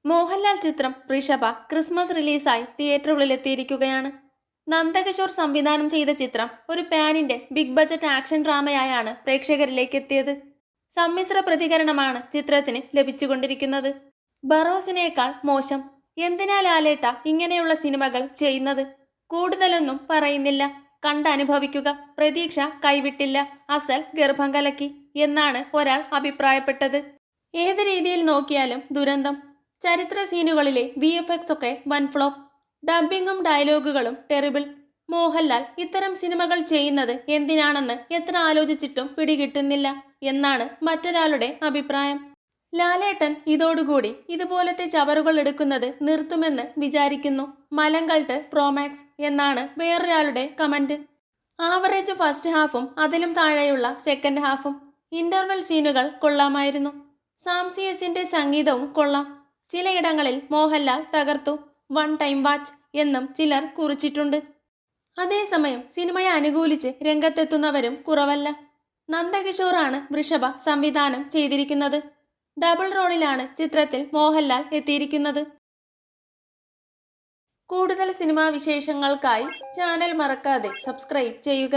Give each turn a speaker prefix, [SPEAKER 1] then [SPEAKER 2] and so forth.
[SPEAKER 1] മോഹൻലാൽ ചിത്രം ഋഷഭ ക്രിസ്മസ് റിലീസായി തിയേറ്ററുകളിലെത്തിയിരിക്കുകയാണ്. നന്ദകിഷോർ സംവിധാനം ചെയ്ത ചിത്രം ഒരു pan Indian big budget action ഡ്രാമയായാണ് പ്രേക്ഷകരിലേക്ക് എത്തിയത്. സമ്മിശ്ര പ്രതികരണമാണ് ചിത്രത്തിന് ലഭിച്ചുകൊണ്ടിരിക്കുന്നത്. ബറോസിനേക്കാൾ മോശം, എന്തിനാ ലാലേട്ട ഇങ്ങനെയുള്ള സിനിമകൾ ചെയ്യുന്നത്? കൂടുതലൊന്നും പറയുന്നില്ല, കണ്ടനുഭവിക്കുക, പ്രതീക്ഷ കൈവിട്ടില്ല, അസൽ ഗർഭം കലക്കി എന്നാണ് ഒരാൾ അഭിപ്രായപ്പെട്ടത്. ഏത് രീതിയിൽ നോക്കിയാലും ദുരന്തം. ചരിത്ര സീനുകളിലെ VFX ഒക്കെ വൻ ഫ്ലോപ്പ്, ഡബ്ബിങ്ങും ഡയലോഗുകളും ടെറിബിൾ. മോഹൻലാൽ ഇത്തരം സിനിമകൾ ചെയ്യുന്നത് എന്തിനാണെന്ന് എത്ര ആലോചിച്ചിട്ടും പിടികിട്ടുന്നില്ല എന്നാണ് മറ്റൊരാളുടെ അഭിപ്രായം. ലാലേട്ടൻ ഇതോടുകൂടി ഇതുപോലത്തെ ചവറുകൾ എടുക്കുന്നത് നിർത്തുമെന്ന് വിചാരിക്കുന്നു. മലങ്കൾട്ട് പ്രോമാക്സ് എന്നാണ് വേറൊരാളുടെ കമന്റ്. ആവറേജ് ഫസ്റ്റ് ഹാഫും അതിലും താഴെയുള്ള സെക്കൻഡ് ഹാഫും. ഇന്റർവെൽ സീനുകൾ കൊള്ളാമായിരുന്നു. സാംസിയസിന്റെ സംഗീതവും കൊള്ളാം. ചിലയിടങ്ങളിൽ മോഹൻലാൽ തകർത്തു, വൺ ടൈം വാച്ച് എന്നും ചിലർ കുറിച്ചിട്ടുണ്ട്. അതേസമയം സിനിമയെ അനുകൂലിച്ച് രംഗത്തെത്തുന്നവരും കുറവല്ല. നന്ദകിഷോറാണ് വൃഷഭ സംവിധാനം ചെയ്തിരിക്കുന്നത്. ഡബിൾ റോളിലാണ് ചിത്രത്തിൽ മോഹൻലാൽ എത്തിയിരിക്കുന്നത്. കൂടുതൽ സിനിമാ വിശേഷങ്ങൾക്കായി ചാനൽ മറക്കാതെ സബ്സ്ക്രൈബ് ചെയ്യുക.